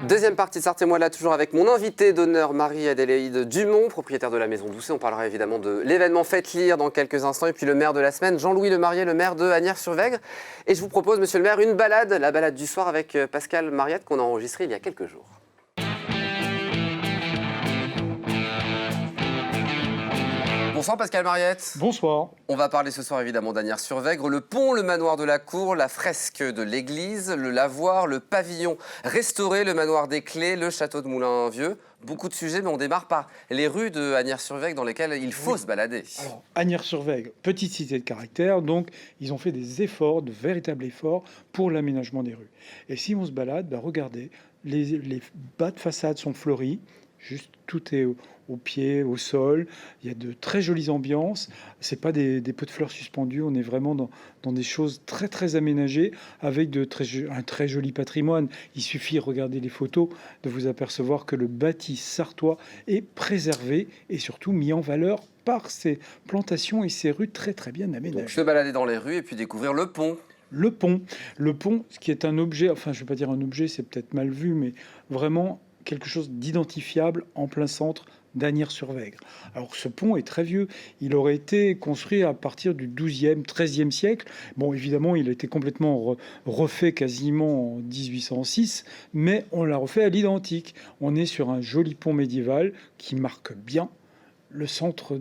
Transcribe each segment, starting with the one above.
Deuxième partie de Sortez-moi là, toujours avec mon invité d'honneur, Marie-Adélaïde Dumont, propriétaire de la Maison Doucet. On parlera évidemment de l'événement Faites lire dans quelques instants. Et puis le maire de la semaine, Jean-Louis Lemarié, le maire de Asnières-sur-Vègre. Et je vous propose, monsieur le maire, une balade, la balade du soir avec Pascal Mariette, qu'on a enregistrée il y a quelques jours. Bonsoir Pascal Mariette. Bonsoir. On va parler ce soir évidemment d'Asnières-sur-Vègre, le pont, le manoir de la Cour, la fresque de l'église, le lavoir, le pavillon restauré, le manoir des Clés, le château de Moulins-Vieux. Beaucoup de sujets, mais on démarre par les rues de Asnières-sur-Vègre dans lesquelles il faut se balader. Alors, Asnières-sur-Vègre, petite cité de caractère, donc ils ont fait des efforts, de véritables efforts pour l'aménagement des rues. Et si on se balade, regardez, les bas de façade sont fleuris, juste tout est au pied, au sol. Il y a de très jolies ambiances. C'est pas des pots de fleurs suspendus. On est vraiment dans des choses très très aménagées avec un très joli patrimoine. Il suffit, regarder les photos, de vous apercevoir que le bâti sartois est préservé et surtout mis en valeur par ces plantations et ces rues très très bien aménagées. Donc se balader dans les rues et puis découvrir le pont. Le pont, ce qui est un objet, enfin je ne vais pas dire un objet, c'est peut-être mal vu, mais vraiment quelque chose d'identifiable en plein centre d'Asnières-sur-Vègre. Alors ce pont est très vieux, il aurait été construit à partir du XIIe, XIIIe siècle. Bon, évidemment, il a été complètement refait quasiment en 1806, mais on l'a refait à l'identique. On est sur un joli pont médiéval qui marque bien le centre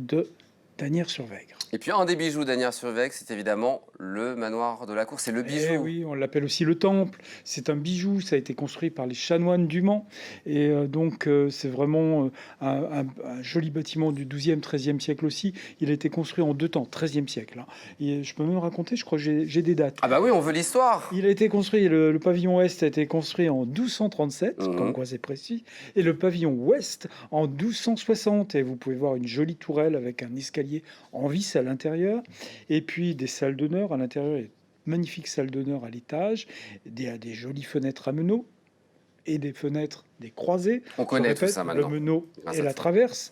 d'Asnières-sur-Vègre. Et puis un des bijoux d'Asnières-sur-Vègre, c'est évidemment le manoir de la Cour, c'est le bijou. Eh oui, on l'appelle aussi le temple. C'est un bijou, ça a été construit par les chanoines du Mans. Et donc c'est vraiment un joli bâtiment du XIIe, XIIIe siècle aussi. Il a été construit en deux temps, XIIIe siècle. Hein. Et je peux même raconter, je crois que j'ai des dates. Ah bah oui, on veut l'histoire. Il a été construit, le pavillon Ouest a été construit en 1237, comme quoi c'est précis, et le pavillon Ouest en 1260. Et vous pouvez voir une jolie tourelle avec un escalier en vis à l'intérieur, et puis des salles d'honneur à l'intérieur, et magnifique salle d'honneur à l'étage, des jolies fenêtres à meneaux et des fenêtres, des croisées. On connaît tout ça maintenant. Le meneau et la traverse.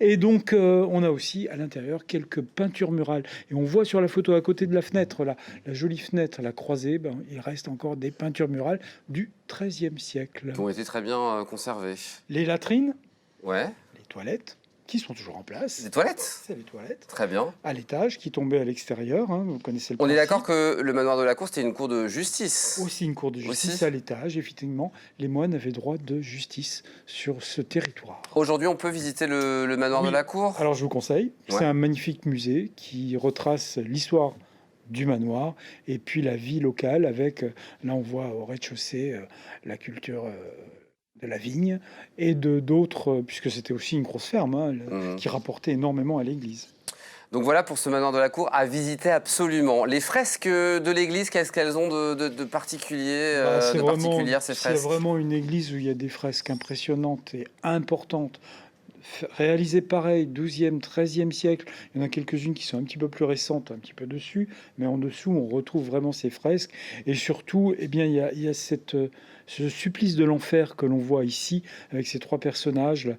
Et donc, on a aussi à l'intérieur quelques peintures murales. Et on voit sur la photo à côté de la fenêtre, la jolie fenêtre, la croisée, il reste encore des peintures murales du XIIIe siècle. Qui ont été très bien conservées. Les latrines, ouais. les toilettes, qui sont toujours en place. Les toilettes. C'est les toilettes. Très bien. À l'étage, qui tombaient à l'extérieur. Hein, vous connaissez le On principe. est d'accord que le manoir de la Cour, c'était une cour de justice. Aussi une cour de justice aussi. à l'étage. Effectivement, les moines avaient droit de justice sur ce territoire. Aujourd'hui, on peut visiter le manoir de la Cour. Alors, je vous conseille. Ouais. C'est un magnifique musée qui retrace l'histoire du manoir et puis la vie locale avec, là on voit au rez-de-chaussée la culture de la vigne et d'autres, puisque c'était aussi une grosse ferme qui rapportait énormément à l'église. Donc voilà pour ce manoir de la Cour à visiter absolument. Les fresques de l'église, qu'est-ce qu'elles ont de particulier, particulières ces fresques? C'est vraiment une église où il y a des fresques impressionnantes et importantes. Réalisées pareil, 12e, 13e siècle. Il y en a quelques-unes qui sont un petit peu plus récentes, un petit peu dessus, mais en dessous, on retrouve vraiment ces fresques. Et surtout, il y a ce supplice de l'enfer que l'on voit ici, avec ces trois personnages,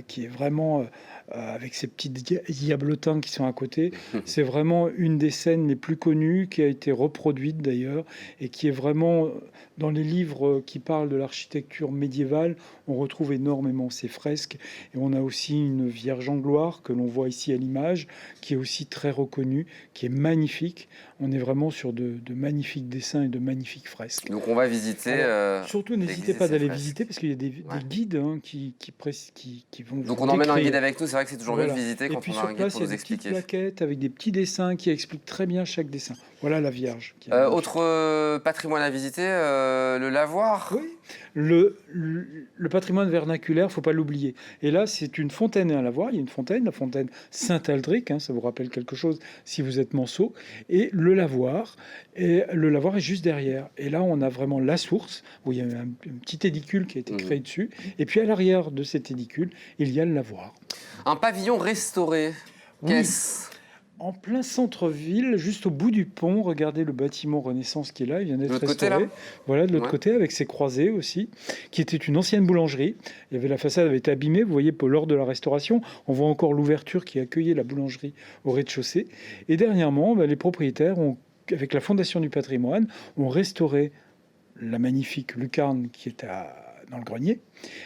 qui est vraiment, avec ces petits diablotins qui sont à côté. C'est vraiment une des scènes les plus connues, qui a été reproduite d'ailleurs, et qui est vraiment, dans les livres qui parlent de l'architecture médiévale, on retrouve énormément ces fresques. Et on a aussi une Vierge en gloire que l'on voit ici à l'image, qui est aussi très reconnue, qui est magnifique. On est vraiment sur de magnifiques dessins et de magnifiques fresques. Donc on va visiter. Surtout, n'hésitez pas d'aller visiter parce qu'il y a des guides qui vont vous Donc on emmène un décrire. guide avec nous, c'est vrai que c'est toujours mieux de visiter quand on a un guide pour nous Il y a des expliquer. petites plaquettes avec des petits dessins qui expliquent très bien chaque dessin. Voilà la Vierge. Autre patrimoine à visiter, le lavoir. Oui, le patrimoine vernaculaire, faut pas l'oublier. Et là, c'est une fontaine et un lavoir. Il y a une fontaine, la fontaine Saint-Aldric, ça vous rappelle quelque chose si vous êtes manceau, et le lavoir. Et le lavoir est juste derrière. Et là, on a vraiment la source, où il y a un petit édicule qui a été créé dessus. Et puis à l'arrière de cet édicule, il y a le lavoir. Un pavillon restauré. Qu'est-ce ? En plein centre-ville, juste au bout du pont, regardez le bâtiment Renaissance qui est là, il vient d'être restauré. Voilà, de l'autre côté, avec ses croisées aussi, qui était une ancienne boulangerie. Il y avait, la façade avait été abîmée, vous voyez, lors de la restauration, on voit encore l'ouverture qui accueillait la boulangerie au rez-de-chaussée. Et dernièrement, les propriétaires, avec la Fondation du patrimoine, ont restauré la magnifique lucarne qui est dans le grenier,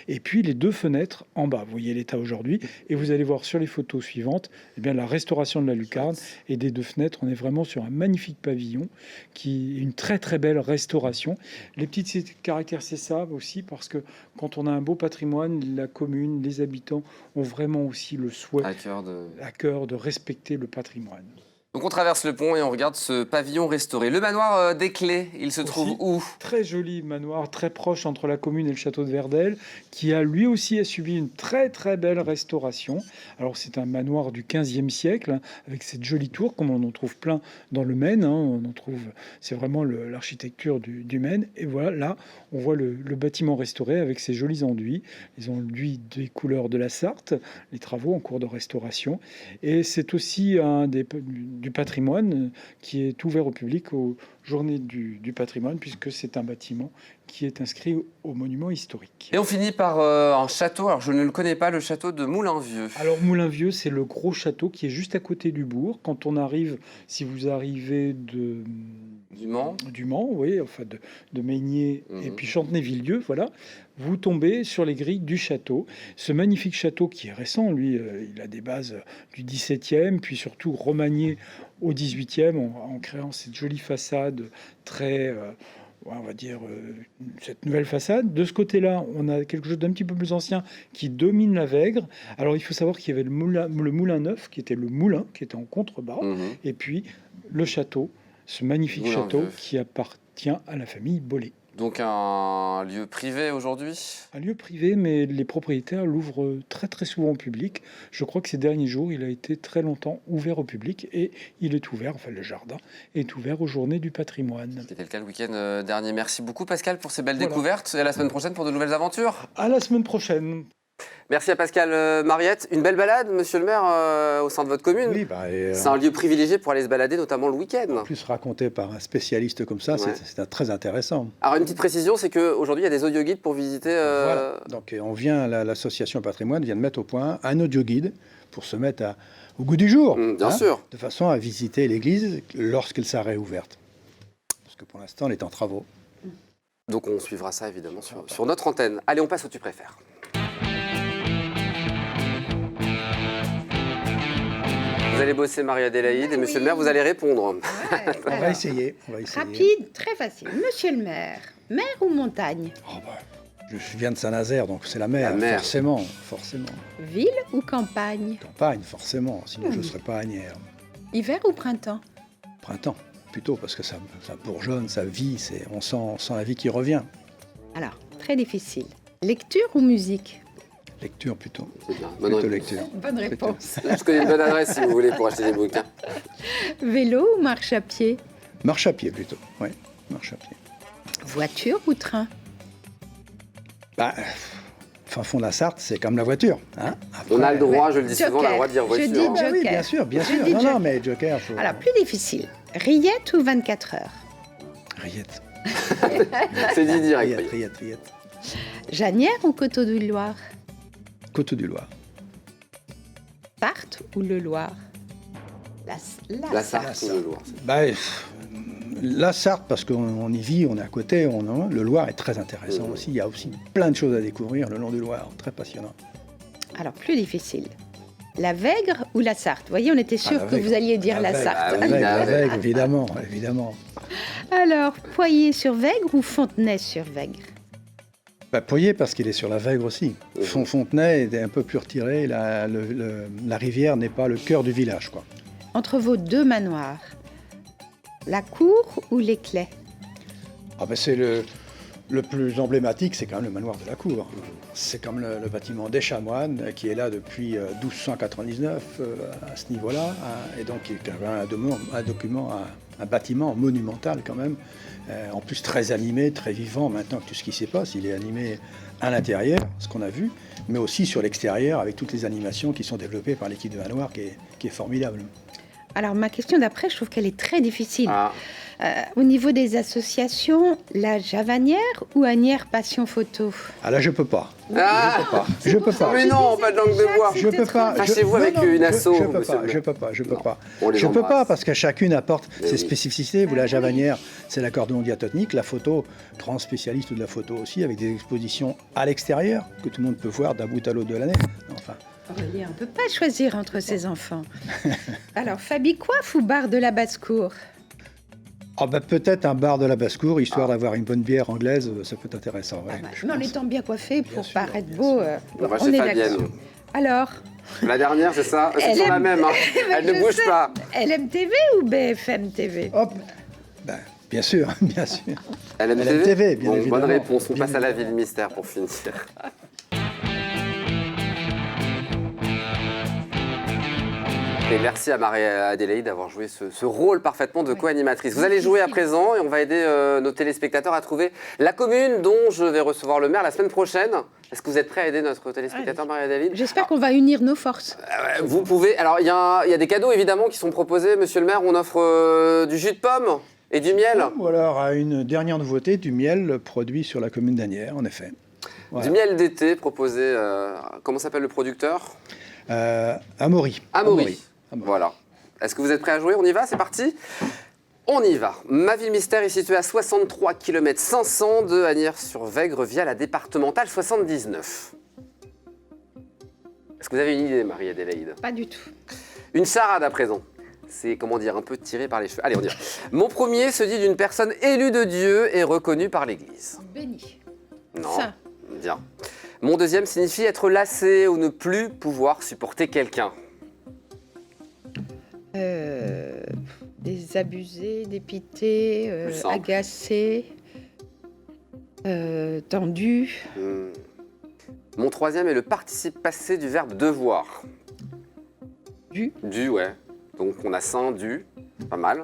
et puis les 2 fenêtres en bas. Vous voyez l'état aujourd'hui, et vous allez voir sur les photos suivantes, eh bien, la restauration de la lucarne et des 2 fenêtres. On est vraiment sur un magnifique pavillon, qui est une très très belle restauration. Les petites caractères, c'est ça aussi, parce que quand on a un beau patrimoine, la commune, les habitants ont vraiment aussi le souhait à cœur de respecter le patrimoine. Donc on traverse le pont et on regarde ce pavillon restauré. Le manoir des Clés, il se trouve où? Très joli manoir, très proche entre la commune et le château de Verdel, qui a lui aussi subi une très très belle restauration. Alors c'est un manoir du XVe siècle, hein, avec cette jolie tour, comme on en trouve plein dans le Maine. Hein, on en trouve, c'est vraiment l'architecture du Maine. Et voilà, là, on voit le bâtiment restauré avec ses jolis enduits, les enduits des couleurs de la Sarthe, les travaux en cours de restauration. Et c'est aussi un du patrimoine qui est ouvert au public aux Journées du patrimoine, puisque c'est un bâtiment qui est inscrit au monument historique. Et on finit par un château, alors je ne le connais pas, le château de Moulin-Vieux. Alors Moulin-Vieux, c'est le gros château qui est juste à côté du bourg. Quand on arrive, si vous arrivez du Mans, oui, enfin de Meigné et puis Chantenay-Villieu, voilà, vous tombez sur les grilles du château. Ce magnifique château qui est récent, lui, il a des bases du XVIIe, puis surtout remanié au XVIIIe en créant cette jolie façade très... on va dire, cette nouvelle façade. De ce côté-là, on a quelque chose d'un petit peu plus ancien qui domine la Vègre. Alors, il faut savoir qu'il y avait le moulin neuf, qui était le moulin, qui était en contrebas, et puis le château, ce magnifique château qui appartient à la famille Bollé. Donc un lieu privé aujourd'hui? Un lieu privé, mais les propriétaires l'ouvrent très très souvent au public. Je crois que ces derniers jours, il a été très longtemps ouvert au public et il est ouvert, enfin le jardin est ouvert aux Journées du patrimoine. C'était le cas le week-end dernier. Merci beaucoup Pascal pour ces belles découvertes et à la semaine prochaine pour de nouvelles aventures. À la semaine prochaine. Merci à Pascal Mariette. Une belle balade, monsieur le maire, au sein de votre commune. Oui, c'est un lieu privilégié pour aller se balader, notamment le week-end. En plus, raconté par un spécialiste comme ça, c'est très intéressant. Alors, une petite précision, c'est qu'aujourd'hui, il y a des audioguides pour visiter... Voilà. Donc, l'association Patrimoine vient de mettre au point un audioguide pour se mettre au goût du jour. Bien sûr. De façon à visiter l'église lorsqu'elle sera réouverte. Parce que pour l'instant, elle est en travaux. Donc, on suivra ça, évidemment, sur notre antenne. Allez, on passe au Tu préfères. Vous allez bosser Marie-Adélaïde et monsieur le maire, vous allez répondre. Ouais, on va essayer. Rapide, très facile. Monsieur le maire, mer ou montagne? Je viens de Saint-Nazaire, donc c'est la mer, forcément. Ville ou campagne? Campagne, forcément, sinon je ne serais pas Agnières. Hiver ou printemps? Printemps, plutôt, parce que ça bourgeonne, ça vit, on sent la vie qui revient. Alors, très difficile. Lecture ou musique? Lecture plutôt. C'est bien. Plutôt lecture. Bonne réponse. Je connais une bonne adresse si vous voulez pour acheter des bouquins. Vélo ou marche à pied? Marche à pied plutôt, oui, marche à pied. Voiture ou train? Fin fond de la Sarthe, c'est comme la voiture. Hein. Après, on a le droit, je le dis souvent, on a le droit de dire voiture. Je dis joker. Oui, bien sûr. Non, mais joker. Alors, plus difficile. Rillette ou 24 heures? Rillette. C'est dit direct. Rillette. Janière ou Coteau-du-Loir? Coteau-du-Loir. Sarthe ou le Loir? La Sarthe ou le Loir. La Sarthe, parce qu'on y vit, on est à côté. Le Loir est très intéressant aussi. Il y a aussi plein de choses à découvrir le long du Loir. Très passionnant. Alors, plus difficile. La Vègre ou la Sarthe? Vous voyez, on était sûr que vous alliez dire la Sarthe. La Vègre, évidemment. Alors, Poyet-sur-Vègre ou Fontenay-sur-Vègre? Poyet, parce qu'il est sur la Vègre aussi. Fontenay est un peu plus retiré. La rivière n'est pas le cœur du village, quoi. Entre vos 2 manoirs, la cour ou les Clés? C'est le plus emblématique, c'est quand même le manoir de la cour. C'est comme le bâtiment des Chanoines, qui est là depuis 1299 à ce niveau-là, et donc qui est quand même un bâtiment monumental quand même, en plus très animé, très vivant maintenant que tout ce qui s'y passe. Il est animé à l'intérieur, ce qu'on a vu, mais aussi sur l'extérieur avec toutes les animations qui sont développées par l'équipe de manoir qui est formidable. Alors ma question d'après, je trouve qu'elle est très difficile. Au niveau des associations, la Javanière ou Asnières Passion Photo? Ah là, je peux pas. Ah, Je peux pas. mais non, pas de langue de bois. Je peux pas. Fâchez-vous avec une asso, Je peux monsieur pas. le maire. Je peux pas. Je peux Non, pas. on les Je peux embrasse. pas parce que chacune apporte Mais ses oui. spécificités. Vous, la Javanière, c'est l'accordéon diatonique, la photo, grand spécialiste de la photo aussi, avec des expositions à l'extérieur que tout le monde peut voir d'un bout à l'autre de l'année. Enfin, Aurélien, on ne peut pas choisir entre ses enfants. Alors, Fabi coiffe ou bar de la basse-cour? ah bah, peut-être un bar de la basse-cour, histoire d'avoir une bonne bière anglaise, ça peut être intéressant. Ouais, je Mais en pense. étant bien coiffé pour sûr, paraître bien beau, On va on chez est Fabienne. d'accord. Alors, La dernière, c'est ça. C'est Elle toujours la aime- même. Hein. Elle ne je bouge sais. pas. LMTV ou BFM TV? Hop. Ben, bien sûr, bien sûr. LMTV, bien bon, évidemment. bonne réponse. On Bien passe à la évidemment. ville mystère pour finir. Et merci à Marie-Adélaïde d'avoir joué ce rôle parfaitement de co-animatrice. Vous allez jouer à présent et on va aider nos téléspectateurs à trouver la commune dont je vais recevoir le maire la semaine prochaine. Est-ce que vous êtes prêts à aider notre téléspectateur Marie-Adélaïde? J'espère qu'on va unir nos forces. Vous pouvez. Alors, il y a des cadeaux évidemment qui sont proposés. Monsieur le maire, on offre du jus de pomme et du miel. Ou alors, à une dernière nouveauté, du miel produit sur la commune d'Asnières, en effet. Voilà. Du miel d'été proposé. Comment s'appelle le producteur? Amaury. Amaury. Amaury. Voilà. Est-ce que vous êtes prêts à jouer? On y va? C'est parti? On y va. Ma ville mystère est située à 63 km 500 de Asnières-sur-Vègre via la départementale 79. Est-ce que vous avez une idée, Marie-Adélaïde? Pas du tout. Une charade à présent. C'est, comment dire, un peu tiré par les cheveux. Allez, on y va. Mon premier se dit d'une personne élue de Dieu et reconnue par l'Église. Béni. Non. Saint. Bien. Mon deuxième signifie être lassé ou ne plus pouvoir supporter quelqu'un. Des abusés, dépités, Plus simple. agacés, tendus. Mon troisième est le participe passé du verbe devoir. Du. Du, ouais. Donc on a saint, du, pas mal.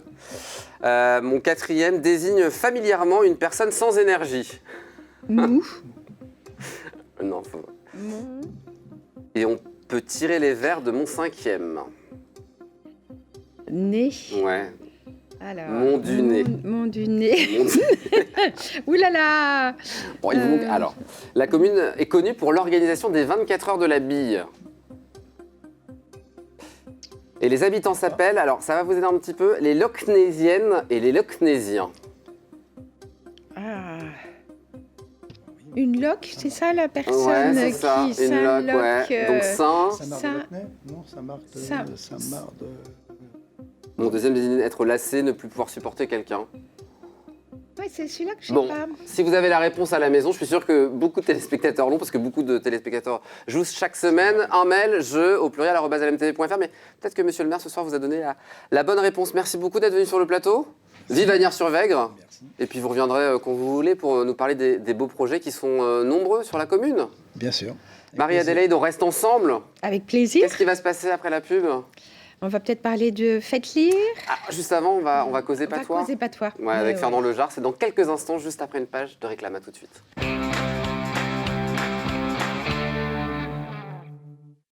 Mon quatrième désigne familièrement une personne sans énergie. Mou. Non, faut... Mon. Et on peut tirer les vers de mon cinquième. Nez. Ouais. Alors, Mon du nez. Mon du nez. Mon Dieu. Ouh là là. Bon, il vous manque- Alors, la commune est connue pour l'organisation des 24 heures de la bille. Et les habitants s'appellent, alors ça va vous aider un petit peu, les Lochnésiennes et les Lochnésiens. Ah. Une loque, c'est ça la personne Ouais, c'est qui ça, une s'alloque, loque, ouais. Donc saint. Saint-Marc-de-Locnay? Non, Saint-Marc de... Mon deuxième désigne être lassé, ne plus pouvoir supporter quelqu'un. Ouais, c'est celui-là que je sais Bon, pas. si vous avez la réponse à la maison, je suis sûr que beaucoup de téléspectateurs l'ont, parce que beaucoup de téléspectateurs jouent chaque semaine un mail, jeu au pluriel @lmtv.fr, mais peut-être que monsieur le maire ce soir vous a donné la bonne réponse. Merci beaucoup d'être venu sur le plateau. Vive Asnières-sur-Vègre. Merci. Et puis vous reviendrez quand vous voulez pour nous parler des beaux projets qui sont nombreux sur la commune. Bien sûr. Avec Marie-Adélaïde, on reste ensemble. Avec plaisir. Qu'est-ce qui va se passer après la pub? On va peut-être parler de Faites lire. Juste avant, on va causer On va patois. causer patois. Ouais, avec Ouais, Fernand Lejar, c'est dans quelques instants, juste après une page de Réclame. À tout de suite.